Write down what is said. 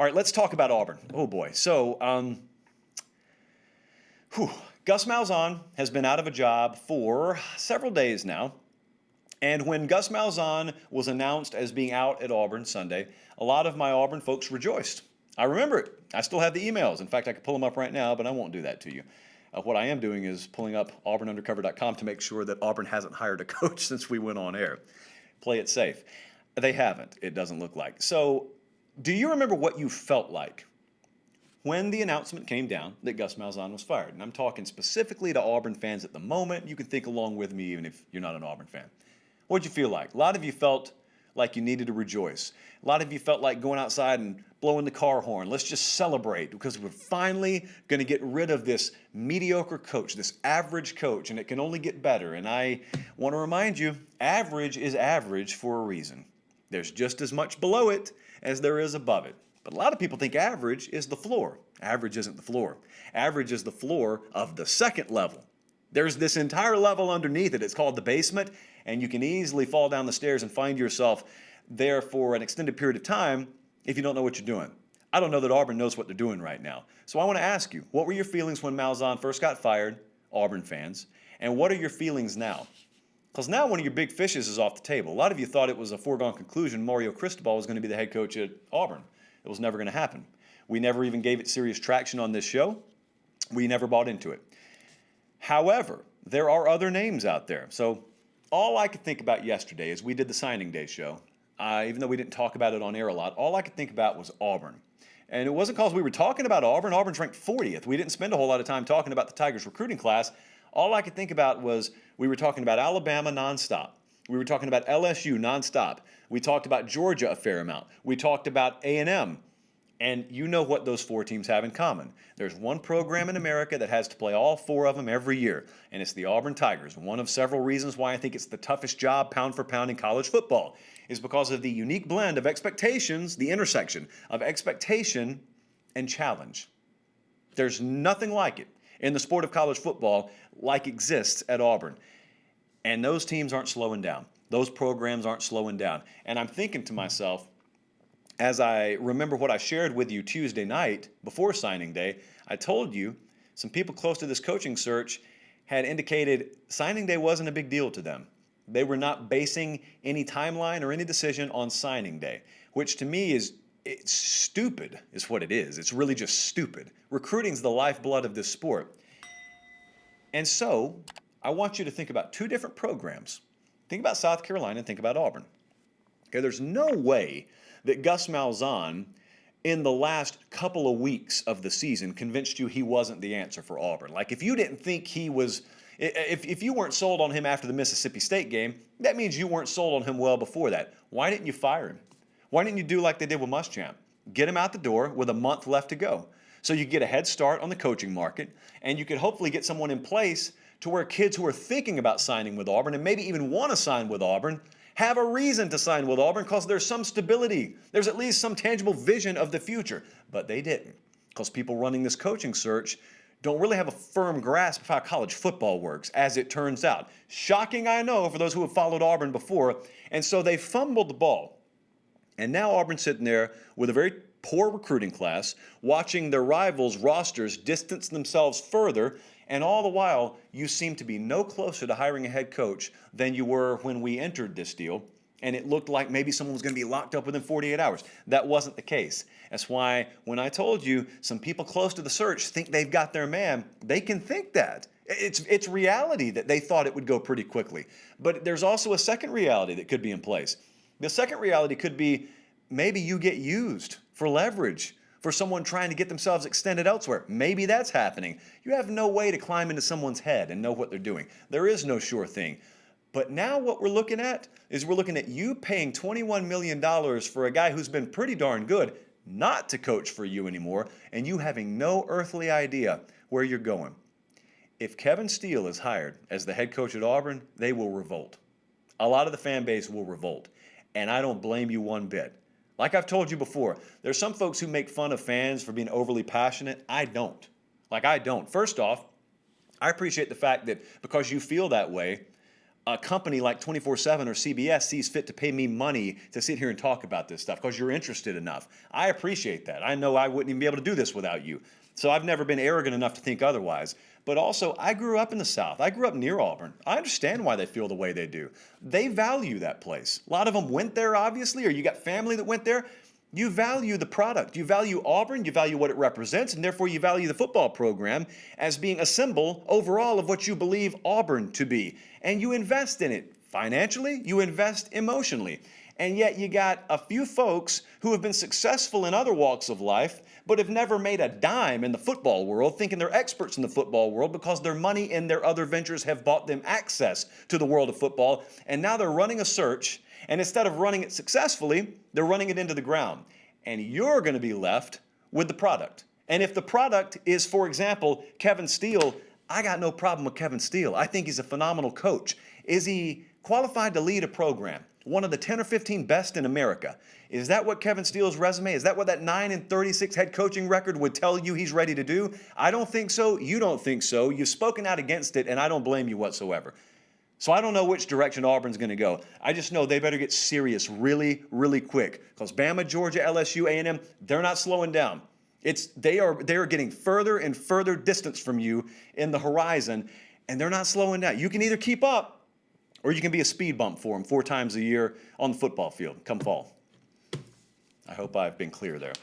All right, let's talk about Auburn. Oh boy. So, Gus Malzahn has been out of a job for several days now. And when Gus Malzahn was announced as being out at Auburn Sunday, a lot of my Auburn folks rejoiced. I remember it. I still have the emails. In fact, I could pull them up right now, but I won't do that to you. What I am doing is pulling up auburnundercover.com to make sure that Auburn hasn't hired a coach since we went on air. Play it safe. They haven't, it doesn't look like. So, do you remember what you felt like when the announcement came down that Gus Malzahn was fired? And I'm talking specifically to Auburn fans at the moment. You can think along with me even if you're not an Auburn fan. What'd you feel like? A lot of you felt like you needed to rejoice. A lot of you felt like going outside and blowing the car horn. Let's just celebrate because we're finally going to get rid of this mediocre coach, this average coach, and it can only get better. And I want to remind you, average is average for a reason. There's just as much below it as there is above it. But a lot of people think average is the floor. Average isn't the floor. Average is the floor of the second level. There's this entire level underneath it. It's called the basement, and you can easily fall down the stairs and find yourself there for an extended period of time if you don't know what you're doing. I don't know that Auburn knows what they're doing right now. So I want to ask you, what were your feelings when Malzahn first got fired, Auburn fans, and what are your feelings now? Because now one of your big fishes is off the table. A lot of you thought it was a foregone conclusion Mario Cristobal was going to be the head coach at Auburn. It was never going to happen. We never even gave it serious traction on this show. We never bought into it. However, there are other names out there. So all I could think about yesterday as we did the signing day show, even though we didn't talk about it on air a lot, all I could think about was Auburn. And it wasn't because we were talking about Auburn. Auburn's ranked 40th. We didn't spend a whole lot of time talking about the Tigers recruiting class. All I could think about was we were talking about Alabama nonstop. We were talking about LSU nonstop. We talked about Georgia a fair amount. We talked about A&M. And you know what those four teams have in common. There's one program in America that has to play all four of them every year, and it's the Auburn Tigers. One of several reasons why I think it's the toughest job pound for pound in college football is because of the unique blend of expectations, the intersection of expectation and challenge. There's nothing like it in the sport of college football like exists at Auburn. And those teams aren't slowing down. Those programs aren't slowing down. And I'm thinking to myself, as I remember what I shared with you Tuesday night before signing day, I told you some people close to this coaching search had indicated signing day wasn't a big deal to them. They were not basing any timeline or any decision on signing day, which to me it's stupid is what it is. It's really just stupid. Recruiting's the lifeblood of this sport. And so I want you to think about two different programs. Think about South Carolina and think about Auburn. Okay, there's no way that Gus Malzahn in the last couple of weeks of the season convinced you he wasn't the answer for Auburn. Like if you didn't think he was, if you weren't sold on him after the Mississippi State game, that means you weren't sold on him well before that. Why didn't you fire him? Why didn't you do like they did with Muschamp? Get him out the door with a month left to go. So you get a head start on the coaching market, and you could hopefully get someone in place to where kids who are thinking about signing with Auburn and maybe even want to sign with Auburn have a reason to sign with Auburn because there's some stability. There's at least some tangible vision of the future. But they didn't because people running this coaching search don't really have a firm grasp of how college football works, as it turns out. Shocking, I know, for those who have followed Auburn before. And so they fumbled the ball. And now Auburn's sitting there with a very poor recruiting class, watching their rivals' rosters distance themselves further. And all the while, you seem to be no closer to hiring a head coach than you were when we entered this deal. And it looked like maybe someone was going to be locked up within 48 hours. That wasn't the case. That's why when I told you some people close to the search think they've got their man, they can think that. It's reality that they thought it would go pretty quickly. But there's also a second reality that could be in place. The second reality could be maybe you get used for leverage for someone trying to get themselves extended elsewhere. Maybe that's happening. You have no way to climb into someone's head and know what they're doing. There is no sure thing. But now what we're looking at is we're looking at you paying $21 million for a guy who's been pretty darn good not to coach for you anymore, and you having no earthly idea where you're going. If Kevin Steele is hired as the head coach at Auburn, they will revolt. A lot of the fan base will revolt, and I don't blame you one bit. Like I've told you before, there's some folks who make fun of fans for being overly passionate. I don't. I don't. First off, I appreciate the fact that because you feel that way, a company like 24/7 or CBS sees fit to pay me money to sit here and talk about this stuff because you're interested enough. I appreciate that. I know I wouldn't even be able to do this without you. So I've never been arrogant enough to think otherwise. But also, I grew up in the South. I grew up near Auburn. I understand why they feel the way they do. They value that place. A lot of them went there, obviously, or you got family that went there. You value the product. You value Auburn. You value what it represents, and therefore you value the football program as being a symbol overall of what you believe Auburn to be. And you invest in it financially, you invest emotionally. And yet you got a few folks who have been successful in other walks of life, but have never made a dime in the football world, thinking they're experts in the football world because their money and their other ventures have bought them access to the world of football. And now they're running a search, and instead of running it successfully, they're running it into the ground. And you're going to be left with the product. And if the product is, for example, Kevin Steele, I got no problem with Kevin Steele. I think he's a phenomenal coach. Is he qualified to lead a program? One of the 10 or 15 best in America. Is that what Kevin Steele's resume, is that what that 9-36 head coaching record would tell you he's ready to do? I don't think so. You don't think so. You've spoken out against it, and I don't blame you whatsoever. So I don't know which direction Auburn's going to go. I just know they better get serious really, really quick because Bama, Georgia, LSU, A&M, they're not slowing down. They are getting further and further distance from you in the horizon, and they're not slowing down. You can either keep up, or you can be a speed bump for them 4 times a year on the football field come fall. I hope I've been clear there.